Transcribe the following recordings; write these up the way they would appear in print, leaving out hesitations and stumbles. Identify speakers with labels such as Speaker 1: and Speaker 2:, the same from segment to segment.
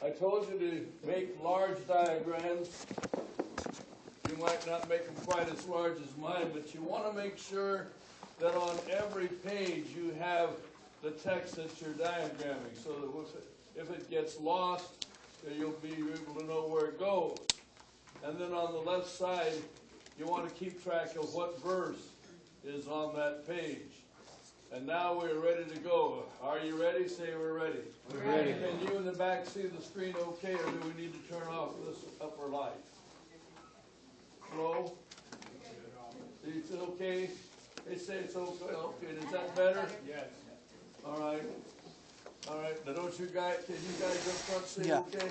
Speaker 1: I told you to make large diagrams. You might not make them quite as large as mine, but you want to make sure that on every page you have the text that you're diagramming, so that if it gets lost, you'll be able to know where it goes. And then on the left side, you want to keep track of what verse is on that page. And now we're ready to go. Are you ready? Say we're ready.
Speaker 2: We're ready.
Speaker 1: Can you in the back see the screen okay, or do we need to turn off this upper light? Hello? Is it okay? They say it's okay. Okay, is that better?
Speaker 2: Yes.
Speaker 1: All right. All right. Now don't you guys, can you guys up front say
Speaker 3: Yeah.
Speaker 1: okay?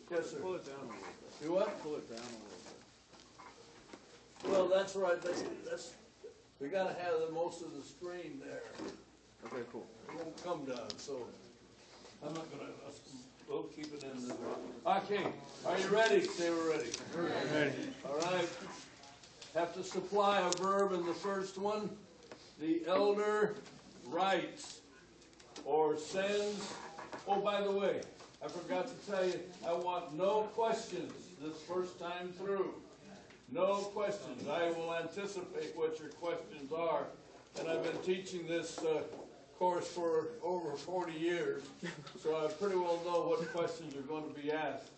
Speaker 1: Yes, sir.
Speaker 2: Pull it down a little bit.
Speaker 1: Do what?
Speaker 2: Pull it down a little bit.
Speaker 1: Well, that's right. That's we got to have the most of the screen there.
Speaker 2: Okay, cool.
Speaker 1: It won't come down, so I'm not gonna. We'll keep it in the. Okay. Are you ready? Say we're ready.
Speaker 3: We're ready.
Speaker 1: All right. Have to supply a verb in the first one. The elder writes or sends. Oh, by the way, I forgot to tell you, I want no questions this first time through. No questions. I will anticipate what your questions are. And I've been teaching this course for over 40 years, so I pretty well know what questions are going to be asked.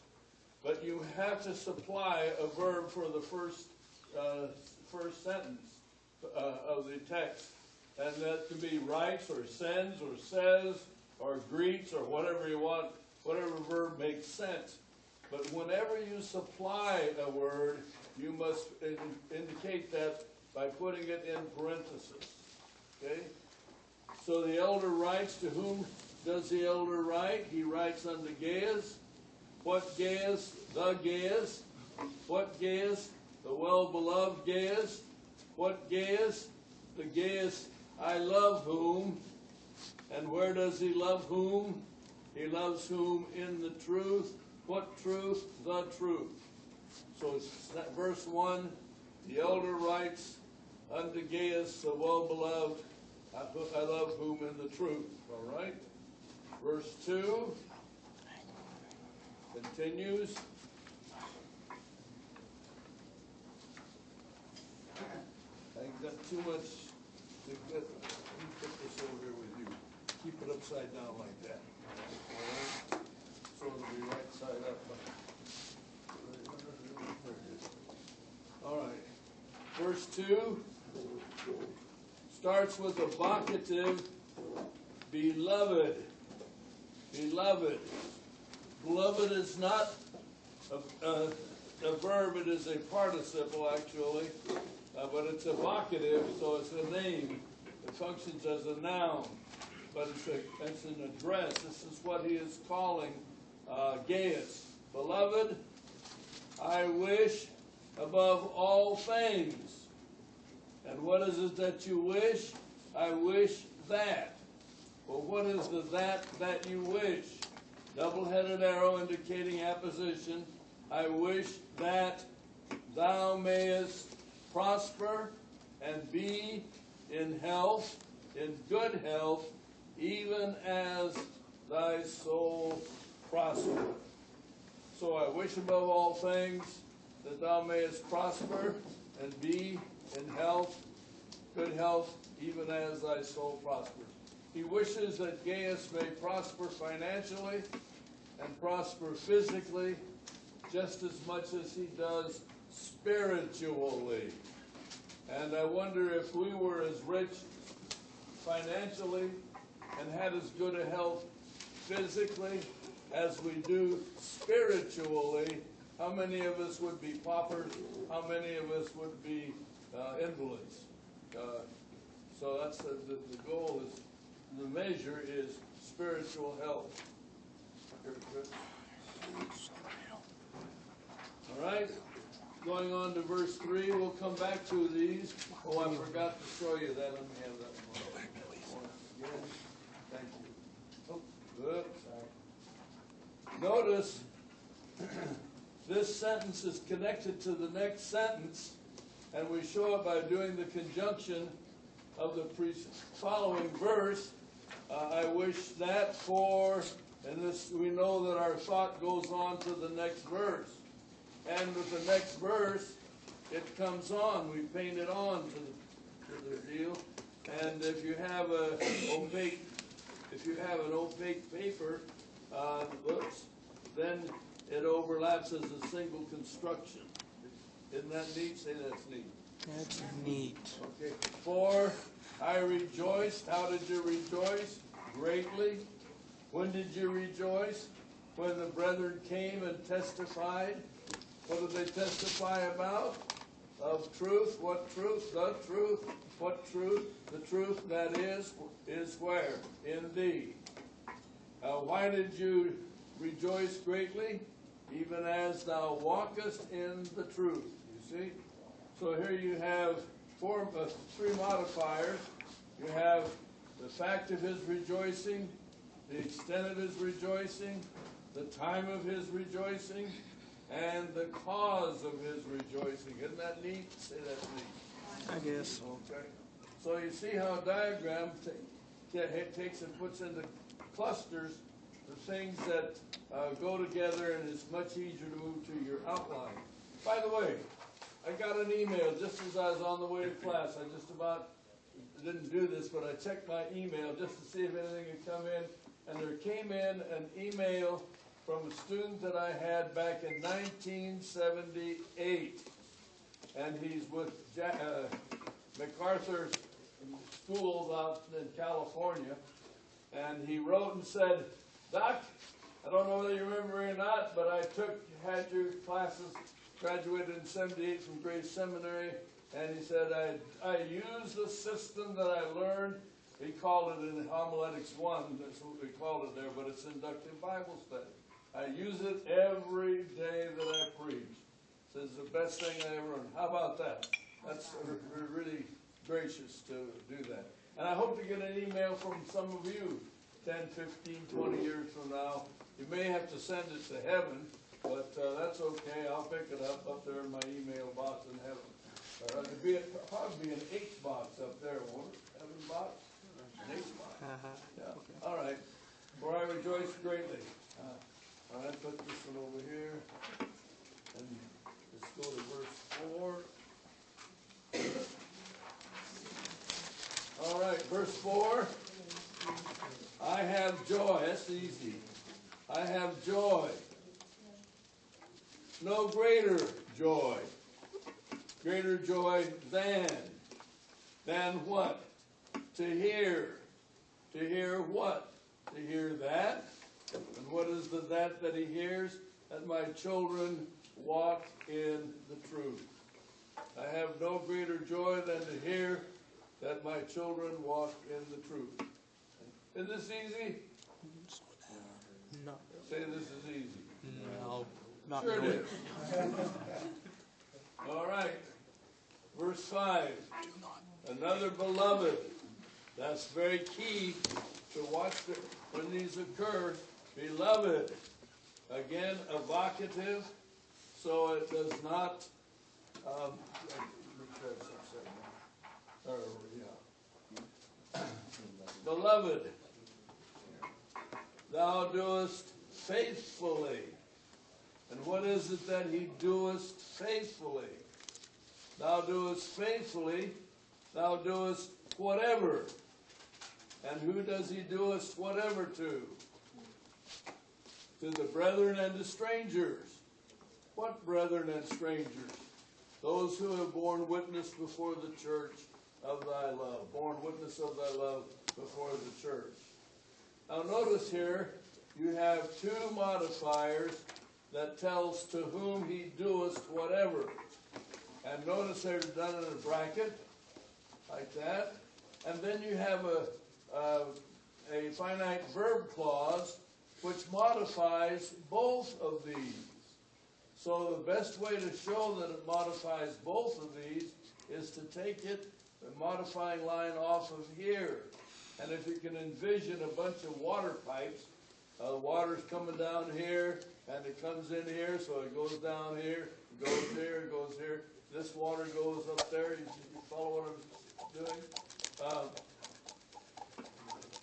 Speaker 1: But you have to supply a verb for the first sentence of the text. And that can be writes or sends or says or greets or whatever you want, whatever verb makes sense. But whenever you supply a word, you must indicate that by putting it in parentheses. Okay? So the elder writes. To whom does the elder write? He writes unto Gaius. What Gaius? The Gaius. What Gaius? The well-beloved Gaius. What Gaius? The Gaius I love whom. And where does he love whom? He loves whom in the truth. What truth? The truth. So it's verse 1, the elder writes unto Gaius, the well-beloved, I love whom in the truth. All right? Verse 2 continues. I've got too much to get. Let me put this over here with you. Keep it upside down like that. All right? So it'll be right side up. All right. Verse 2 starts with a vocative, beloved. Beloved. Beloved is not a verb, it is a participle actually, but it's a vocative, so it's a name. It functions as a noun, but it's an address. This is what he is calling Gaius. Beloved, I wish above all things. And what is it that you wish? I wish that. Well, what is the that you wish? Double-headed arrow indicating apposition. I wish that thou mayest prosper and be in health, in good health, even as thy soul prosper. So I wish above all things that thou mayest prosper and be in health, good health, even as thy soul prospers. He wishes that Gaius may prosper financially and prosper physically just as much as he does spiritually. And I wonder if we were as rich financially and had as good a health physically as we do spiritually, how many of us would be paupers? How many of us would be invalids? So that's the goal is, the measure is spiritual health. All right, going on to verse 3, we'll come back to these. Oh, I forgot to show you that. Let me have that one. Thank you. Oh, good. Notice this sentence is connected to the next sentence, and we show it by doing the conjunction of the following verse. I wish that for And this, we know that our thought goes on to the next verse. And with the next verse, it comes on. We paint it on to the deal. And if you have an opaque paper, then it overlaps as a single construction. Isn't that neat? Say that's neat.
Speaker 3: That's neat.
Speaker 1: Okay. For I rejoiced. How did you rejoice? Greatly. When did you rejoice? When the brethren came and testified. What did they testify about? Of truth. What truth? The truth. What truth? The truth that is where? In thee. Why did you rejoice greatly? Even as thou walkest in the truth. You see? So here you have three modifiers. You have the fact of his rejoicing, the extent of his rejoicing, the time of his rejoicing, and the cause of his rejoicing. Isn't that neat? Say that's neat.
Speaker 3: I guess.
Speaker 1: Okay. So you see how a diagram takes and puts into clusters the things that go together, and it's much easier to move to your outline. By the way, I got an email just as I was on the way to class. I just about didn't do this, but I checked my email just to see if anything had come in. And there came in an email from a student that I had back in 1978. And he's with MacArthur schools out in California. And he wrote and said, Doc, I don't know whether you remember or not, but I had your classes, graduated in 78 from Grace Seminary, and he said, I used the system that I learned. He called it in Homiletics 1, that's what we called it there, but it's inductive Bible study. I use it every day that I preach. Says the best thing I ever learned. How about that? That's really gracious to do that. And I hope to get an email from some of you 10, 15, 20 years from now. You may have to send it to heaven, but that's okay. I'll pick it up there in my email box in heaven. It'd probably be an H box up there, won't it? Heaven box? An H box. Yeah. All right. For I rejoice greatly. All right, put this one over here. And let's go to verse 4. All right, verse 4. I have joy. That's easy. I have joy. No greater joy. Greater joy than what? To hear. To hear what? To hear that. And what is the that he hears? That my children walk in the truth. I have no greater joy than to hear that my children walk in the truth. Is this easy?
Speaker 3: No.
Speaker 1: Say this is easy.
Speaker 3: No. Not
Speaker 1: Sure it
Speaker 3: really.
Speaker 1: is. All right. Verse 5. Another beloved. That's very key to watch when these occur. Beloved. Again, evocative. So it does not. Beloved. Thou doest faithfully. And what is it that he doest faithfully? Thou doest faithfully, thou doest whatever. And who does he doest whatever to? To the brethren and to strangers. What brethren and strangers? Those who have borne witness before the church of thy love. Borne witness of thy love before the church. Now notice here, you have two modifiers that tells to whom he doest whatever. And notice they're done in a bracket, like that. And then you have a finite verb clause, which modifies both of these. So the best way to show that it modifies both of these is to take it, the modifying line off of here. And if you can envision a bunch of water pipes, water's coming down here, and it comes in here, so it goes down here, it goes here, it goes here. This water goes up there. You follow what I'm doing?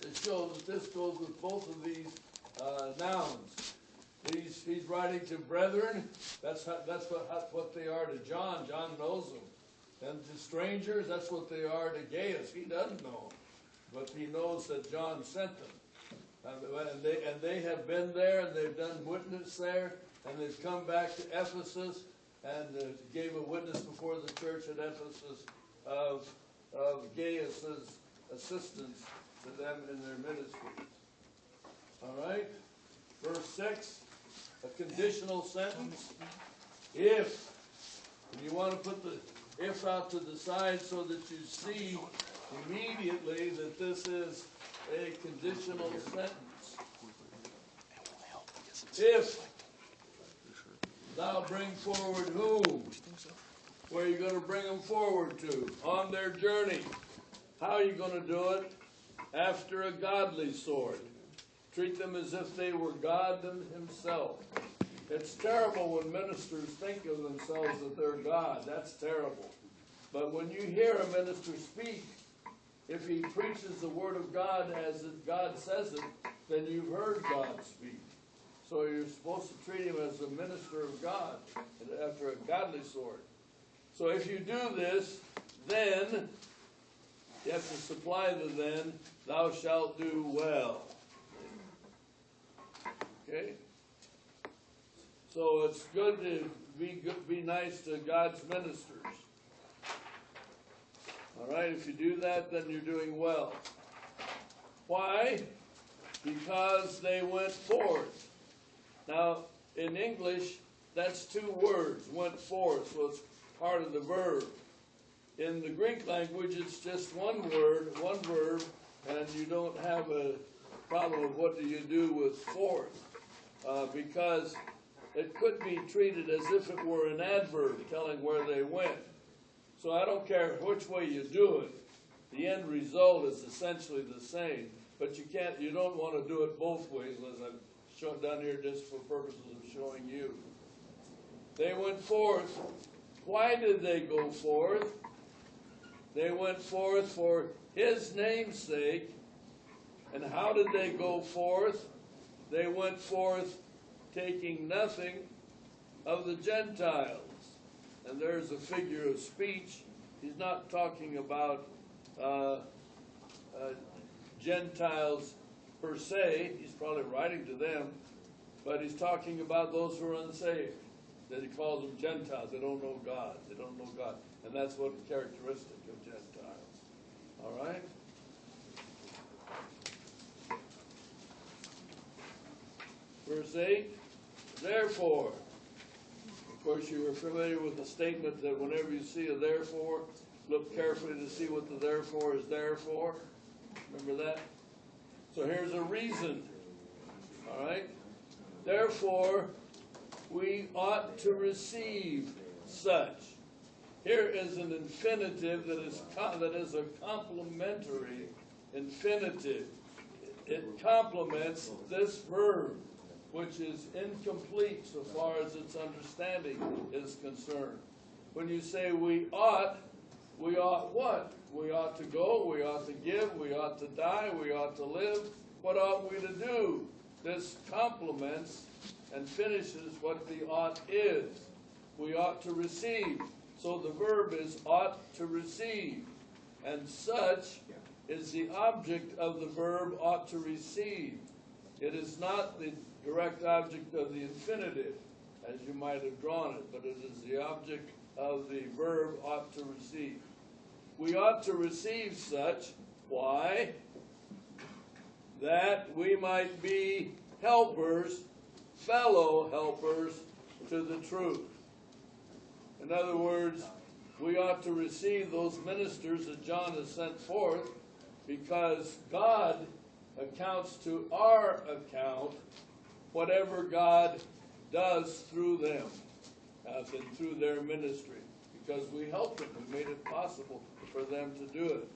Speaker 1: It shows that this goes with both of these nouns. He's writing to brethren. That's what they are to John. John knows them. And to strangers, that's what they are to Gaius. He doesn't know them, but he knows that John sent them. And they have been there, and they've done witness there, and they've come back to Ephesus, and gave a witness before the church at Ephesus of Gaius's assistance to them in their ministry. All right? Verse 6, a conditional sentence. If, and you want to put the if out to the side so that you see immediately that this is a conditional sentence. If thou bring forward whom? Where are you going to bring them forward to? On their journey. How are you going to do it? After a godly sort. Treat them as if they were God himself. It's terrible when ministers think of themselves that they're God. That's terrible. But when you hear a minister speak, if he preaches the word of God as God says it, then you've heard God speak. So you're supposed to treat him as a minister of God after a godly sort. So if you do this, then, you have to supply the then, thou shalt do well. Okay? So it's good to be nice to God's ministers. All right, if you do that, then you're doing well. Why? Because they went forth. Now, in English, that's two words, went forth, so it's part of the verb. In the Greek language, it's just one word, one verb, and you don't have a problem of what do you do with forth, because it could be treated as if it were an adverb telling where they went. So I don't care which way you do it, the end result is essentially the same, but you don't want to do it both ways, as I've shown down here just for purposes of showing you. They went forth. Why did they go forth? They went forth for his name's sake. And how did they go forth? They went forth taking nothing of the Gentiles. And there's a figure of speech. He's not talking about Gentiles per se. He's probably writing to them. But he's talking about those who are unsaved. That he calls them Gentiles. They don't know God. They don't know God. And that's what a characteristic of Gentiles. All right? Verse 8, therefore. Of course, you are familiar with the statement that whenever you see a therefore, look carefully to see what the therefore is there for. Remember that? So here's a reason. All right? Therefore, we ought to receive such. Here is an infinitive that is a complementary infinitive. It complements this verb, which is incomplete so far as its understanding is concerned. When you say we ought what? We ought to go, we ought to give, we ought to die, we ought to live. What ought we to do? This complements and finishes what the ought is. We ought to receive. So the verb is ought to receive. And such is the object of the verb ought to receive. It is not the direct object of the infinitive, as you might have drawn it, but it is the object of the verb ought to receive. We ought to receive such. Why? That we might be helpers, fellow helpers to the truth. In other words, we ought to receive those ministers that John has sent forth because God accounts to our account whatever God does through them and through their ministry, because we helped them and made it possible for them to do it.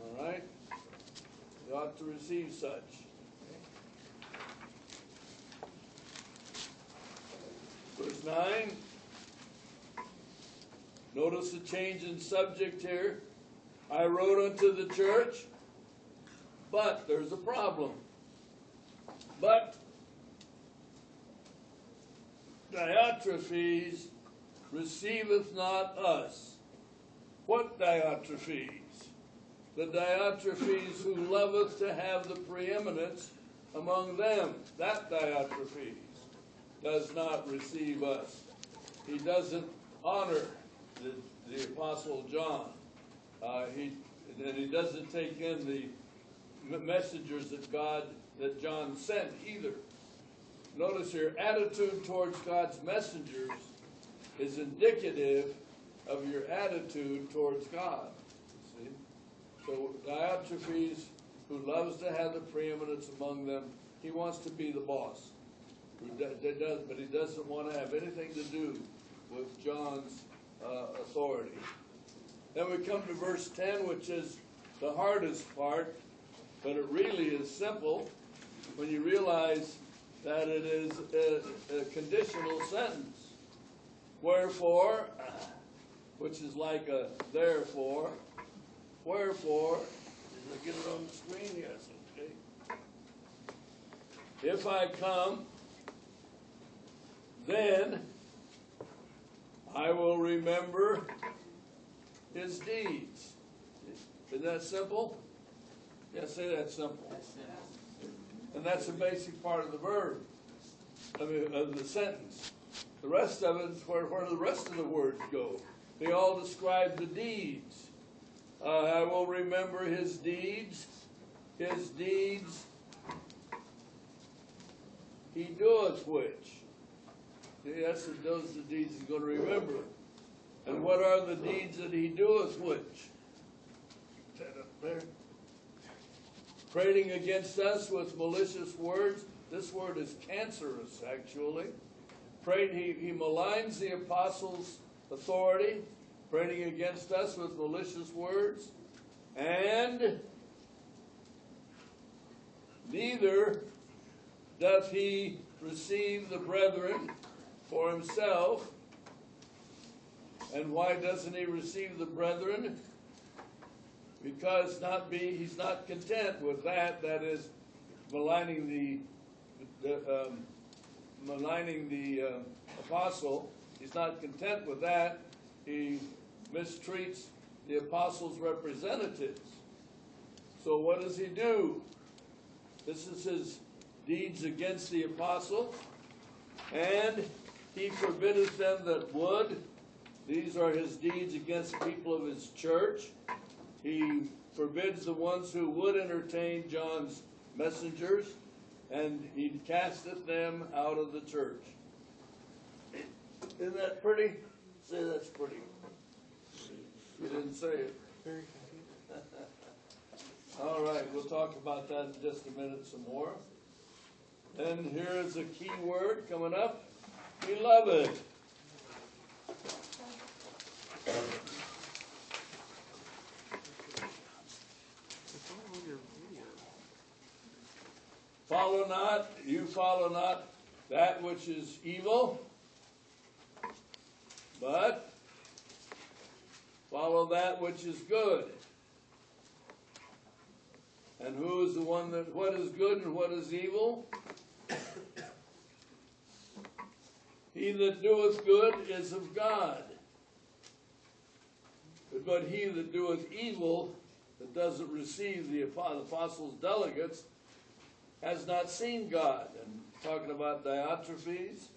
Speaker 1: All right? We ought to receive such. Verse 9. Notice the change in subject here. I wrote unto the church, but there's a problem. But Diotrephes receiveth not us. What Diotrephes? The Diotrephes who loveth to have the preeminence among them. That Diotrephes does not receive us. He doesn't honor the Apostle John. He doesn't take in the messengers that John sent either. Notice your attitude towards God's messengers is indicative of your attitude towards God. See? So Diotrephes, who loves to have the preeminence among them, he wants to be the boss. But he doesn't want to have anything to do with John's authority. Then we come to verse 10, which is the hardest part, but it really is simple when you realize that it is a conditional sentence. Wherefore, which is like a therefore. Wherefore, did I get it on the screen? Yes, okay. If I come, then I will remember his deeds. Isn't that simple? Yeah, say that simple. And that's the basic part of the verb, of the sentence. The rest of it is where the rest of the words go. They all describe the deeds. I will remember his deeds. His deeds he doeth which. See, those are the deeds he's going to remember. And what are the deeds that he doeth which? That up there. Prating against us with malicious words. This word is cancerous, actually. He maligns the apostles' authority, prating against us with malicious words, and neither doth he receive the brethren for himself. And why doesn't he receive the brethren? Because he's not content with that. That is maligning the apostle. He's not content with that. He mistreats the apostles' representatives. So what does he do? This is his deeds against the apostle. And he forbiddeth them that would. These are his deeds against the people of his church. He forbids the ones who would entertain John's messengers, and he casteth them out of the church. Isn't that pretty? Say that's pretty. You didn't say it.
Speaker 3: Very
Speaker 1: All right, we'll talk about that in just a minute some more. Then here is a key word coming up. Beloved. Follow not that which is evil, but follow that which is good. And who is the one that, what is good and what is evil? He that doeth good is of God. But he that doeth evil, that doesn't receive the apostles' delegates, has not seen God. And talking about Diotrephes,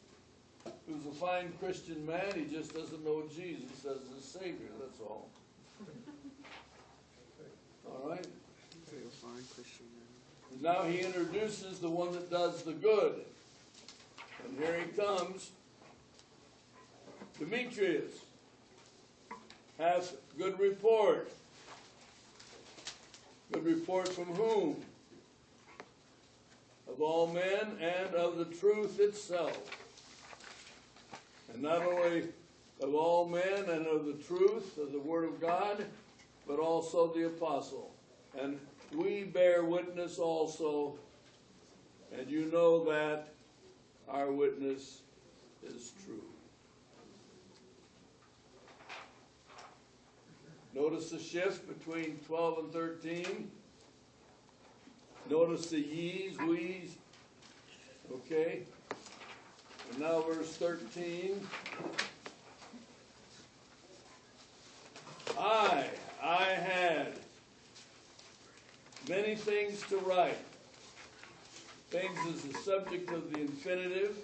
Speaker 1: who's a fine Christian man, he just doesn't know Jesus as his Savior, that's all. All right?
Speaker 2: Fine Christian man.
Speaker 1: Now he introduces the one that does the good. And here he comes. Demetrius hath good report. Good report from whom? Of all men and of the truth itself. And not only of all men and of the truth of the Word of God, but also the apostle. And we bear witness also, and you know that our witness is true. Notice the shift between 12 and 13. Notice the ye's, we's, okay? And Now verse 13. I had many things to write. Things is the subject of the infinitive.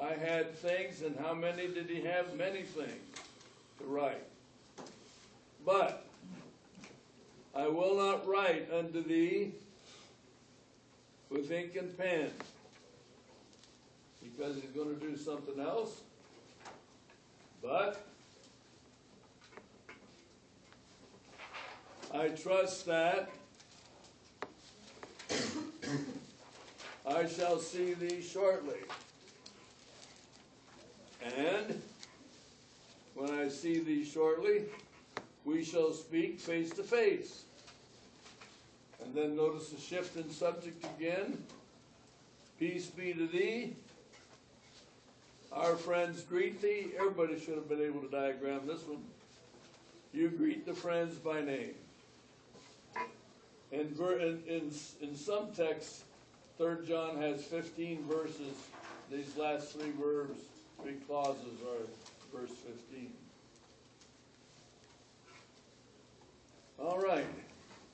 Speaker 1: I had things, and how many did he have? Many things to write. But I will not write unto thee with ink and pen, because he's going to do something else. But I trust that I shall see thee shortly. And when I see thee shortly, we shall speak face to face. And then notice the shift in subject again. Peace be to thee. Our friends greet thee. Everybody should have been able to diagram this one. You greet the friends by name. In some texts, 3 John has 15 verses. These last three verbs, three clauses are verse 15. All right.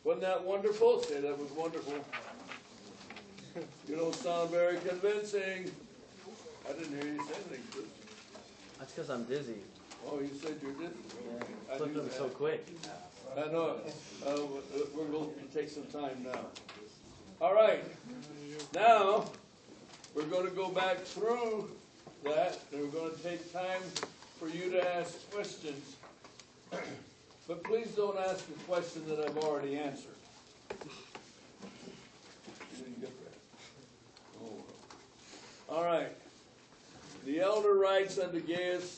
Speaker 1: Wasn't that wonderful? Say that was wonderful. You don't sound very convincing. I didn't hear you say anything.
Speaker 4: That's because I'm dizzy.
Speaker 1: Oh, you said you didn't?
Speaker 4: Yeah.
Speaker 1: I
Speaker 4: Flipped
Speaker 1: knew
Speaker 4: them
Speaker 1: that.
Speaker 4: so quick.
Speaker 1: I know it. We're going to take some time now. All right. Now, we're going to go back through that, and we're going to take time for you to ask questions. But please don't ask a question that I've already answered. You didn't get that? Oh. All right. The elder writes unto Gaius,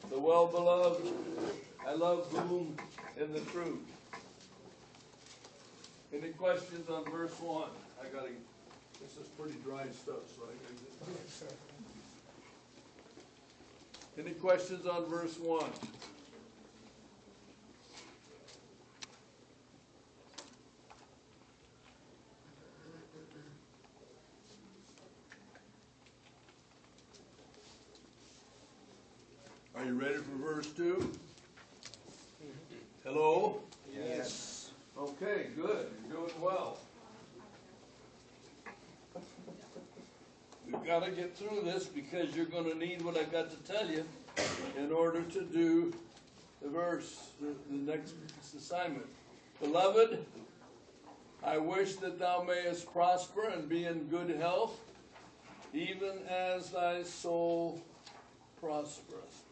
Speaker 1: the well-beloved, I love whom in the truth. Any questions on verse 1? This is pretty dry stuff, so I gotta get Any questions on verse 1? Are you ready for verse 2? Hello?
Speaker 2: Yes.
Speaker 1: Okay, good. You're doing well. We've got to get through this because you're going to need what I got to tell you in order to do the verse, the next assignment. Beloved, I wish that thou mayest prosper and be in good health, even as thy soul prospereth.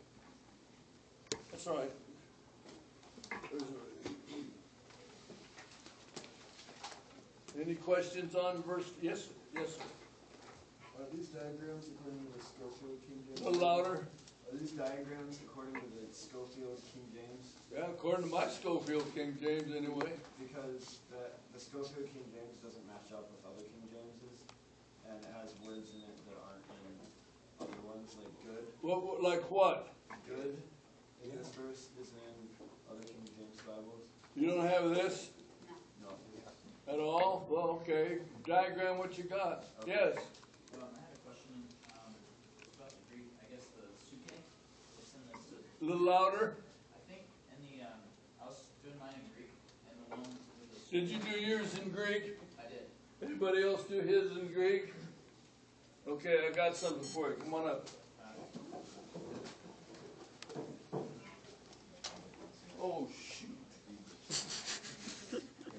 Speaker 1: That's right. Any questions on verse? Yes, yes, sir.
Speaker 5: Are these diagrams according to the Schofield King James?
Speaker 1: A little louder.
Speaker 5: Are these diagrams according to the Schofield King James?
Speaker 1: Yeah, according to my Schofield King James anyway.
Speaker 5: Because the Schofield King James doesn't match up with other King Jameses, and it has words in it that aren't in other ones, like good.
Speaker 1: What like what?
Speaker 5: Good in this verse isn't in other King James Bibles.
Speaker 1: You don't have this
Speaker 5: No.
Speaker 1: at all? Well, okay. Diagram what you got.
Speaker 5: Okay.
Speaker 1: Yes.
Speaker 6: I had a question about the Greek. I guess the suke. It's in this.
Speaker 1: A little louder.
Speaker 6: I think in the I was doing mine in Greek, and the one with the.
Speaker 1: Did you do yours in Greek?
Speaker 6: I did.
Speaker 1: Anybody else do his in Greek? Okay, I got something for you. Come on up. Oh, shoot.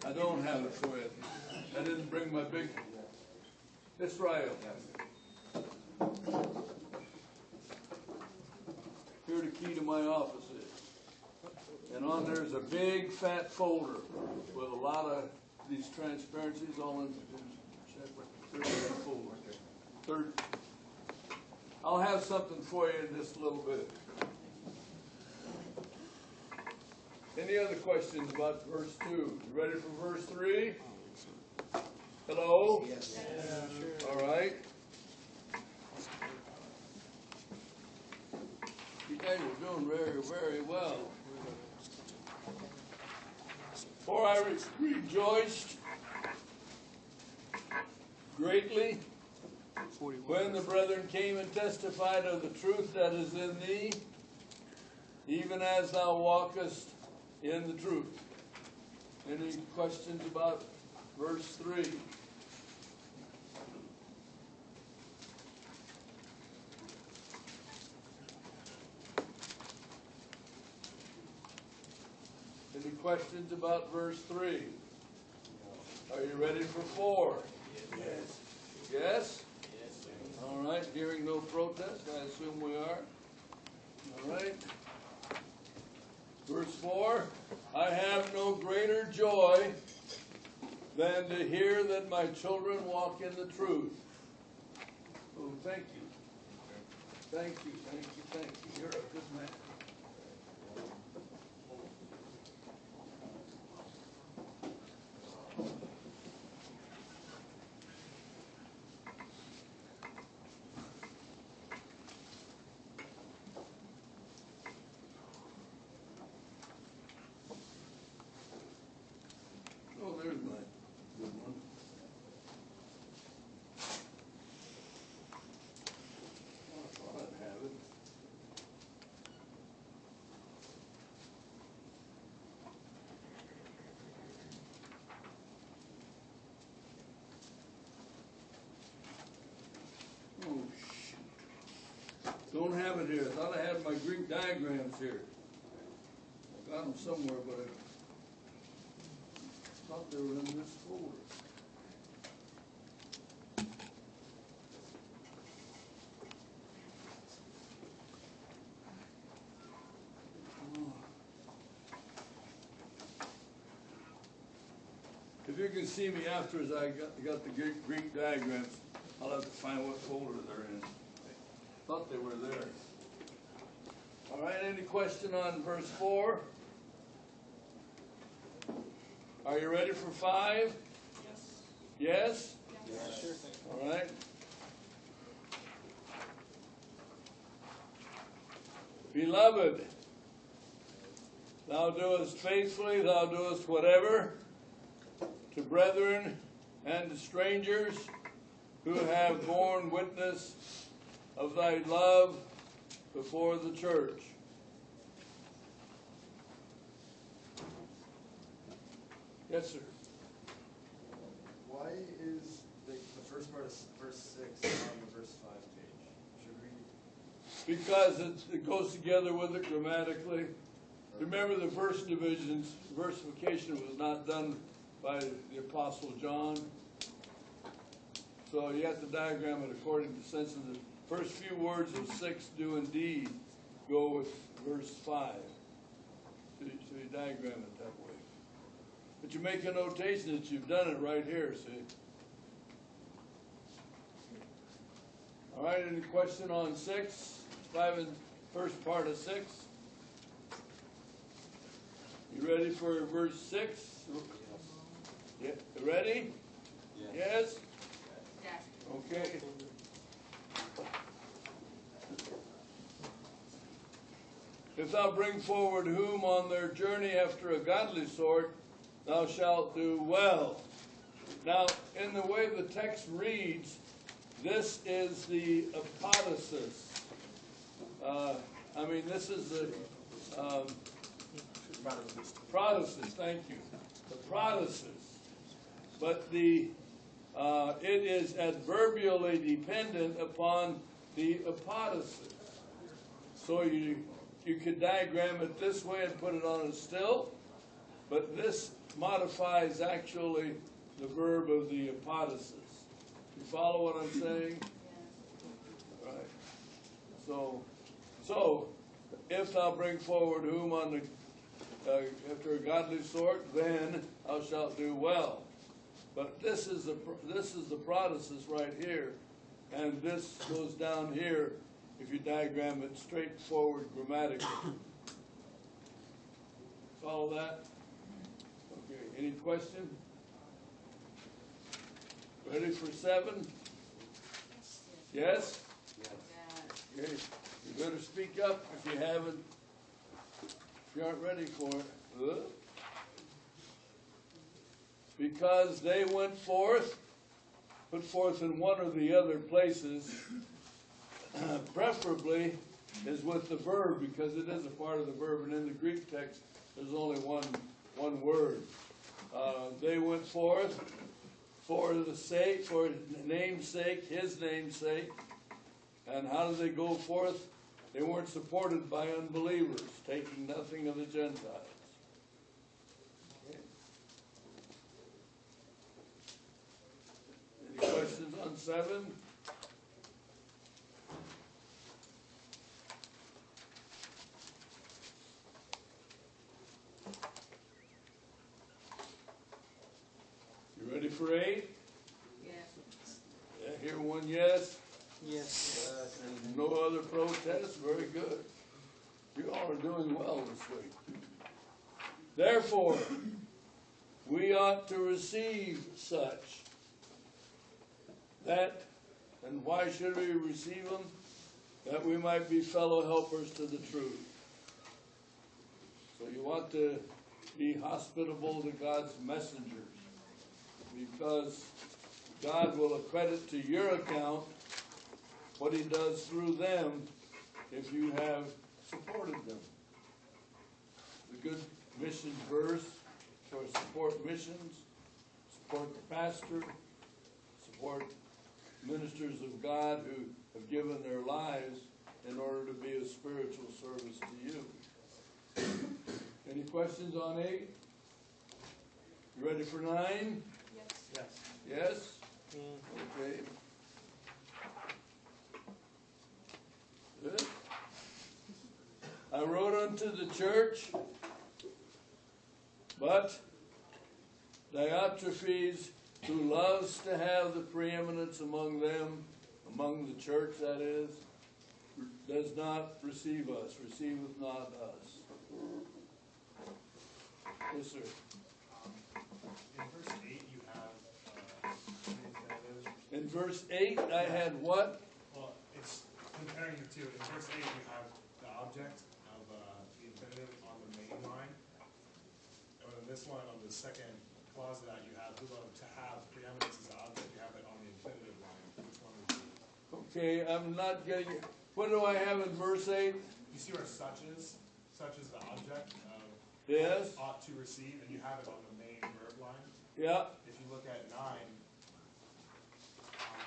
Speaker 1: I don't have it for you. I didn't bring my big... Israel. Here the key to my office is. And on there's a big fat folder with a lot of these transparencies all in separate. There's that folder. Third. I'll have something for you in just a little bit. Any other questions about verse 2? You ready for verse 3? Hello?
Speaker 2: Yes.
Speaker 1: All right. You guys are doing very, very well. For I rejoiced greatly,
Speaker 2: 41.
Speaker 1: When the brethren came and testified of the truth that is in thee, even as thou walkest in the truth. Any questions about verse 3? Any questions about verse 3? Are you ready for 4? Yes. Yes? All right, hearing no protest, I assume we are. All right. Verse 4, I have no greater joy than to hear that my children walk in the truth. Oh, thank you. Thank you, thank you, thank you. You're a good man. Oh, there's my good one. Oh, I thought I'd have it. Oh, shoot. Don't have it here. I thought I had my Greek diagrams here. I got them somewhere, but I thought they were in this folder. If you can see me after as I got the Greek diagrams, I'll have to find what folder they're in. Thought they were there. All right, any question on verse 4? Are you ready for 5? Yes? Yes?
Speaker 2: Sure thing.
Speaker 1: All right. Beloved, thou doest faithfully, thou doest whatever, to brethren and to strangers who have borne witness of thy love before the church. Yes, sir.
Speaker 5: Why is the first part of verse 6 on the verse 5 page? Should we?
Speaker 1: Because it goes together with it grammatically. Remember, the verse divisions, versification was not done by the Apostle John. So you have to diagram it according to the sense of the first few words of 6 do indeed go with verse 5. So you diagram it that way. But you make a notation that you've done it right here, see? All right, any question on 6? 5 and first part of 6? You ready for verse 6? Yeah, ready? Yes?
Speaker 7: Yes.
Speaker 1: Okay. If thou bring forward whom on their journey after a godly sort, thou shalt do well. Now, in the way the text reads, this is the apodosis. This is the prodosis, thank you. The prodosis. But it is adverbially dependent upon the apodosis. So you could diagram it this way and put it on a still, but this modifies actually the verb of the apodosis. You follow what I'm saying? Right. So if thou bring forward whom on the after a godly sort, then thou shalt do well. But this is the prodosis right here, and this goes down here if you diagram it straightforward grammatically. Follow that? Okay, any question? Ready for 7? Yes? Okay, you better speak up if you haven't, if you aren't ready for it. Because they went forth put forth in one or the other places, preferably is with the verb, because it is a part of the verb, and in the Greek text there's only one word. They went forth for the sake, for namesake, his namesake. And how did they go forth? They weren't supported by unbelievers, taking nothing of the Gentiles. Okay. Any questions on 7? You ready for 8?
Speaker 7: Yes.
Speaker 1: Yeah, hear one yes.
Speaker 3: Yes.
Speaker 1: And no other protests? Very good. You all are doing well this week. Therefore, we ought to receive such. That, and why should we receive them? That we might be fellow helpers to the truth. So you want to be hospitable to God's messengers, because God will accredit to your account what he does through them if you have supported them. The good mission verse for support missions, support the pastor, support ministers of God who have given their lives in order to be a spiritual service to you. Any questions on 8? You ready for 9?
Speaker 7: Yes.
Speaker 1: Yes?
Speaker 3: Mm.
Speaker 1: Okay. Good. I wrote unto the church, but Diotrephes, who loves to have the preeminence among them, among the church that is, does not receive us, receiveth not us. Yes, sir.
Speaker 8: In verse 8 you have the infinitive.
Speaker 1: In verse 8, I had what?
Speaker 8: Well, it's comparing the two. In verse 8 you have the object of the infinitive on the main line. And in this one, on the second clause of that, you have who love to have preeminence as the object. You have it on the infinitive line. Which one would you?
Speaker 1: Okay, I'm not getting it. What do I have in verse 8?
Speaker 8: You see where such is? Such is the object of
Speaker 1: Yes.
Speaker 8: ought to receive, and you have it on the main verb line.
Speaker 1: Yeah.
Speaker 8: If you look at 9, on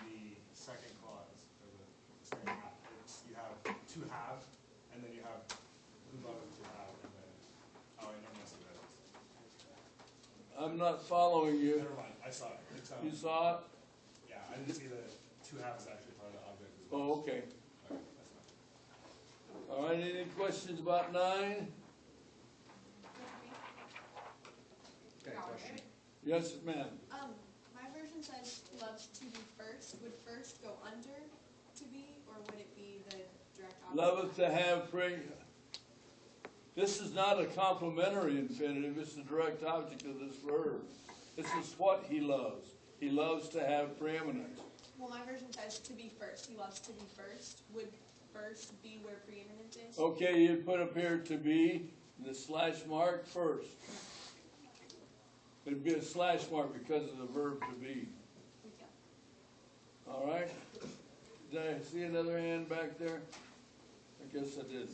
Speaker 8: the second clause, or the second half, you have to have, and then you have who loveth to have, and then, oh, I never must have read this.
Speaker 1: I'm not following you.
Speaker 8: Never mind, I saw it. It's,
Speaker 1: You saw it?
Speaker 8: yeah, I didn't see that to have is actually part of the object as well.
Speaker 1: Oh, okay.
Speaker 8: Okay, that's fine.
Speaker 1: All right, any questions about 9?
Speaker 2: Got a question.
Speaker 1: Yes, ma'am.
Speaker 7: My version says loves to be first. Would first go under to be, or would it be the direct opposite?
Speaker 1: Loveth to have This is not a complimentary infinitive, it's the direct object of this verb. This is what he loves. He loves to have preeminence.
Speaker 7: Well, my version says to be first. He loves to be first. Would first be where preeminence is?
Speaker 1: Okay, you'd put up here to be, the slash mark first. It'd be a slash mark because of the verb to be.
Speaker 7: Okay.
Speaker 1: All right? Did I see another hand back there? I guess I did.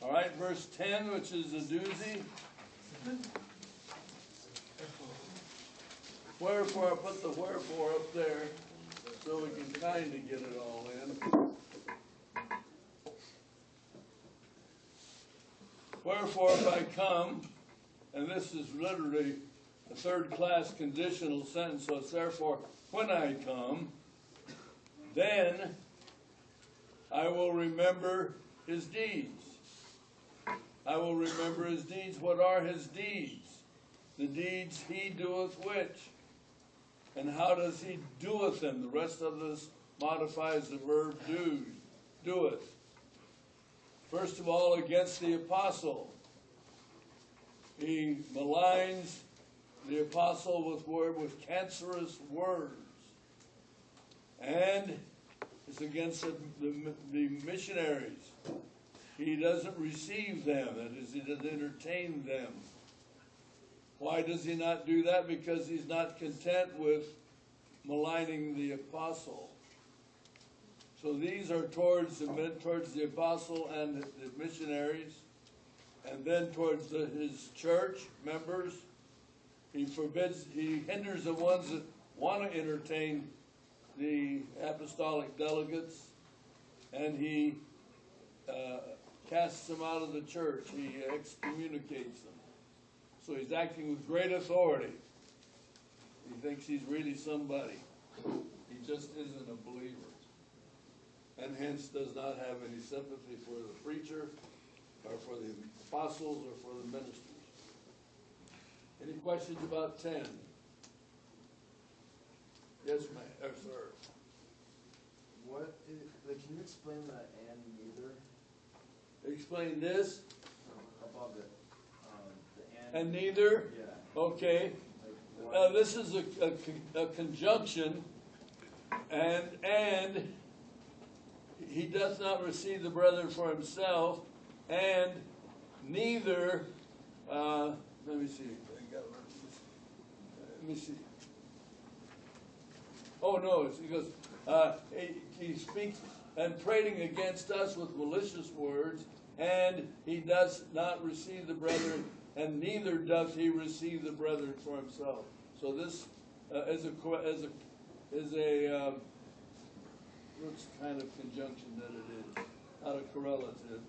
Speaker 1: All right, verse 10, which is a doozy. Wherefore, I put the wherefore up there so we can kind of get it all in. Wherefore, if I come, and this is literally a third-class conditional sentence, so it's therefore, when I come, then I will remember his deeds. I will remember his deeds. What are his deeds? The deeds he doeth which? And how does he doeth them? The rest of this modifies the verb do, doeth. First of all, against the apostle. He maligns the apostle with cancerous words. And it's against the missionaries. He doesn't receive them, that is, he doesn't entertain them. Why does he not do that? Because he's not content with maligning the apostle. So these are towards the apostle and the missionaries, and then towards his church members. He hinders the ones that want to entertain the apostolic delegates, and he casts them out of the church. He excommunicates them. So he's acting with great authority. He thinks he's really somebody. He just isn't a believer, and hence does not have any sympathy for the preacher, or for the apostles, or for the ministers. Any questions about 10? Yes, ma'am, or sir.
Speaker 5: What is, like, can you explain that and neither?
Speaker 1: Explain this,
Speaker 5: Above it, the
Speaker 1: and neither.
Speaker 5: Yeah.
Speaker 1: Okay.
Speaker 5: Like, what?
Speaker 1: This is a conjunction, and he does not receive the brethren for himself, and neither. Let me see. Let me see. Oh no, he goes. He speaks and prating against us with malicious words, and he does not receive the brethren, and neither does he receive the brethren for himself. So this is a what's kind of conjunction that it is, not a correlative.